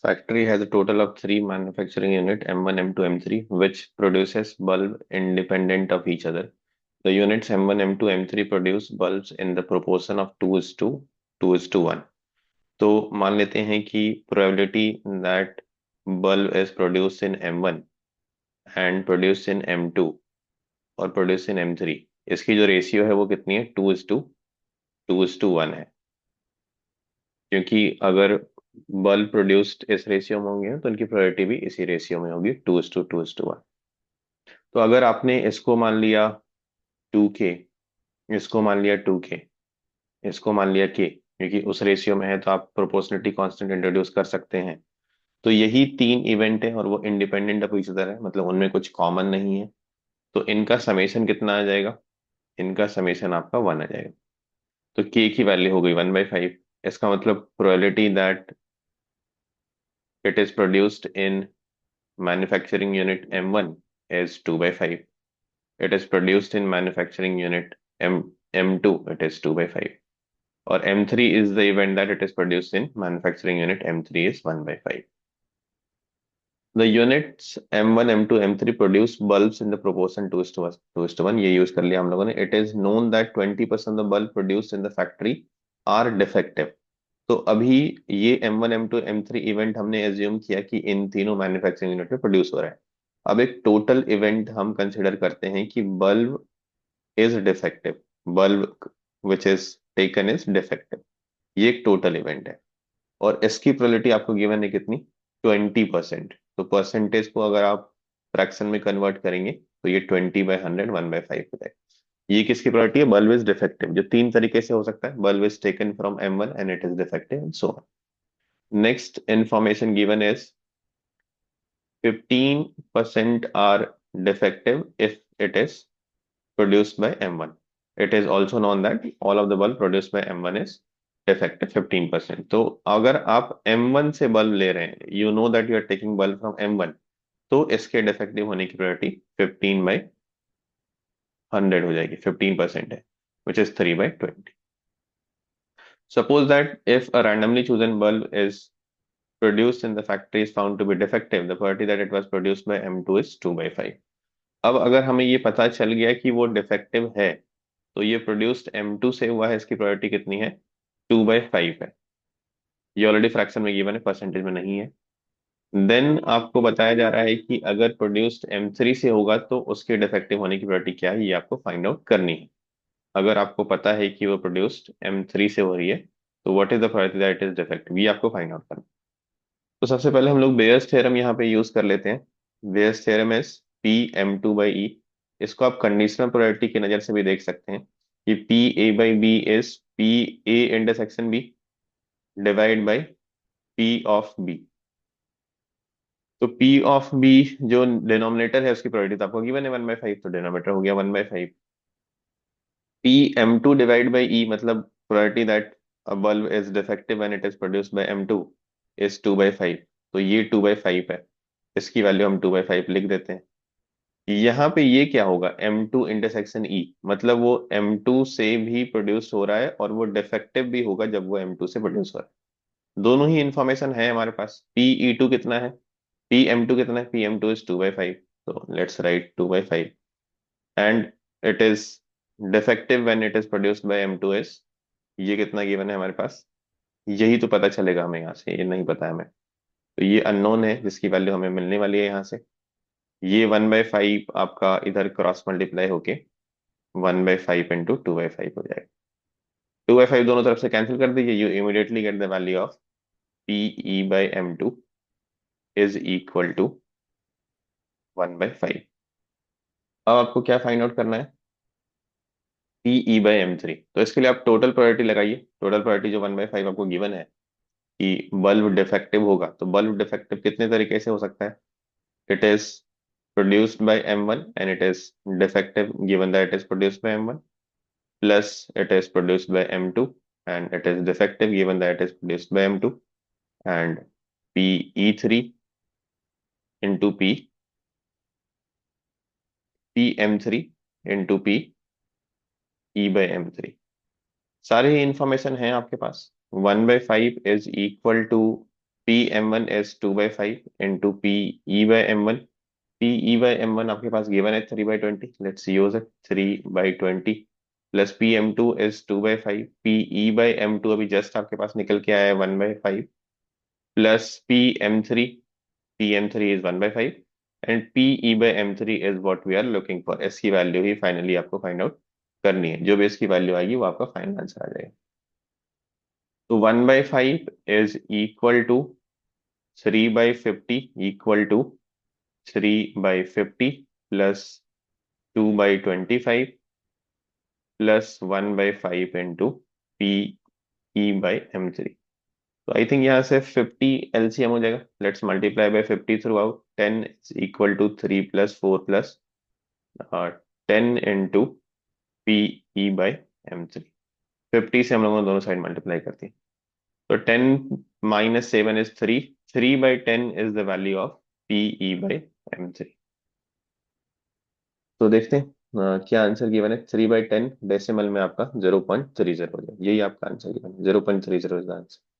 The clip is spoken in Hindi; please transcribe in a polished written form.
Factory has a total of three manufacturing unit M1, M2, M3, which produces bulb independent of each other. The units M1, M2, M3 produce bulbs in the proportion of 2:1. तो मान लेते हैं कि probability that bulb is produced in M1 and produced in M2 और produced in M3, इसकी जो रेशियो है वो कितनी है? 2:1 है। क्योंकि अगर बल्ब प्रोड्यूस्ड इस रेशियो में होंगे तो उनकी प्रोबेबिलिटी भी इसी रेशियो में होगी, 2:1। तो अगर आपने इसको मान लिया 2K, इसको मान लिया 2K, इसको मान लिया K, क्योंकि उस रेशियो में है तो आप प्रोपोर्शनलिटी कांस्टेंट इंट्रोड्यूस कर सकते हैं। तो यही तीन इवेंट है और वो इंडिपेंडेंट ऑफ ईच अदर है, मतलब उनमें कुछ कॉमन नहीं है। तो इनका समेशन कितना आ जाएगा? इनका समेशन आपका 1 आ जाएगा। तो K की वैल्यू हो गई 1/5। इसका मतलब probability that it is produced in manufacturing unit M1 is 2/5. It is produced in manufacturing unit M2, it is 2/5. Or M3 is the event that it is produced in manufacturing unit M3 is 1/5. The units M1, M2, M3 produce bulbs in the proportion 2:1. ये यूज कर लिया हम लोगों ने। It is known that 20% of the bulb produced in the factory are defective. तो अभी ये M1, M2, M3 इवेंट हमने एज्यूम किया कि इन तीनों मैन्युफैक्चरिंग यूनिट में प्रोड्यूस हो रहा है। अब एक टोटल इवेंट हम कंसिडर करते हैं कि bulb is defective, bulb which is taken is defective. ये एक टोटल इवेंट है और इसकी प्रोबेबिलिटी आपको गिवन है कितनी? 20%। तो परसेंटेज को अगर आप फ्रैक्शन में कन्वर्ट करेंगे तो ये 20/100, 1/5 हो जाएगा। ये किसकी प्रोबेबिलिटी है? बल्ब इज डिफेक्टिव, जो तीन तरीके से हो सकता है। Bulb is taken from M1 and it is defective and so on. Next information given is 15% are defective if it is produced by M1. It is also known that all of the bulb produced by M1 is defective 15%। तो अगर आप M1 से बल्ब ले रहे हैं, you know that you are taking bulb from M1, तो इसके डिफेक्टिव होने की प्रोबेबिलिटी 15/100 हो जाएगी। 15% है, which is 3/20। Suppose that if a randomly chosen bulb is produced in the factory is found to be defective, the probability that it was produced by M2 is 2/5। अब अगर हमें ये पता चल गया कि वो डिफेक्टिव है तो ये प्रोड्यूस्ड M2 से हुआ है, इसकी प्रोबेबिलिटी कितनी है? 2/5 है। ये ऑलरेडी फ्रैक्शन में गिवन है, परसेंटेज में नहीं है। देन आपको बताया जा रहा है कि अगर प्रोड्यूस्ड M3 से होगा तो उसके डिफेक्टिव होने की प्रोबेबिलिटी क्या है, ये आपको फाइंड आउट करनी है। अगर आपको पता है कि वो प्रोड्यूस्ड M3 से हो रही है तो what is the probability that it is defective, ये आपको फाइंड आउट करना है। तो सबसे पहले हम लोग बेयर्स थ्योरम यहाँ पे यूज कर लेते हैं। Bayes theorem is P(m2/e)। इसको आप कंडीशनल प्रोबेबिलिटी की नजर से भी देख सकते हैं कि P(a/b) is P(a)(b) divide by P(b). तो P(b) जो डिनोमिनेटर है उसकी प्रोबेबिलिटी तो आपको गिवन है 1/5, तो डिनोमिनेटर हो गया 1/5। P(m2 डिवाइड बाई e) मतलब probability that a bulb is defective when it is produced by M2 is 2/5। तो ये 2/5 है, इसकी वैल्यू हम 2/5 लिख देते हैं। यहाँ पे ये क्या होगा? M2 इंटरसेक्शन E, मतलब वो M2 से भी प्रोड्यूस हो रहा है और वो डिफेक्टिव भी होगा जब वो M2 से प्रोड्यूस हो रहा है। दोनों ही इंफॉर्मेशन है हमारे पास। PE2 कितना है? PM2 कितना है? PM2 is 2/5। तो let's write 2/5 and it is defective when it is produced by M2 is, ये कितना गिवन है हमारे पास? यही तो पता चलेगा हमें यहाँ से, ये नहीं पता है हमें। तो ये अननोन है जिसकी वैल्यू हमें मिलने वाली है यहाँ से। ये 1/5 आपका इधर क्रॉस मल्टीप्लाई होके 1/5 इंटू 2/5 हो जाएगा। 2/5 दोनों तरफ से कैंसिल कर दीजिए, you immediately get the value of Pe/M2 is equal to 1/5। अब आपको क्या फाइंड आउट करना है? Pe/M3। तो इसके लिए आप टोटल प्रोबेबिलिटी लगाइए। टोटल प्रोबेबिलिटी जो 1/5 आपको गिवन है कि बल्ब डिफेक्टिव होगा, तो बल्ब डिफेक्टिव कितने तरीके से हो सकता है? It is produced by M1 and it is defective given that it is produced by M1, plus it is produced by M2 and it is defective given that it is produced by M2, and PE3 into PM3 into PE/M3। सारी ही इंफॉर्मेशन है आपके पास। 1/5 is equal to P M one is 2/5 into P E by M one. P E by M one आपके पास गिवन है 3/20, let's use it 3/20, plus P M two is 2/5, P E by M two अभी जस्ट आपके पास निकल के आया है 1/5, plus P M three, P M three is 1/5 and P E by M three is what we are looking for. इसकी वैल्यू ही फाइनली आपको फाइंड आउट करनी है, जो भी इसकी वैल्यू आएगी वो आपका फाइनल आंसर आ जाएगा। तो 1/5 is equal to 3/50 equal to 3/50 plus 2/25 plus 1/5 into P E by M three. तो आई थिंक यहाँ से 50 एलसीएम हो जाएगा। Let's multiply by 50 throughout. 10 is equal to 3 + 4 plus 10 into P E by M three. 50 से हम लोगों ने दोनों साइड मल्टीप्लाई करती है। तो 10 - 7 is 3। 3/10 is the value of P E by M three. तो देखते हैं क्या आंसर गिवन है। 3/10 डेसिमल में आपका 0.30 हो जाए, यही आपका आंसर गिवन है, 0.30 इज द आंसर।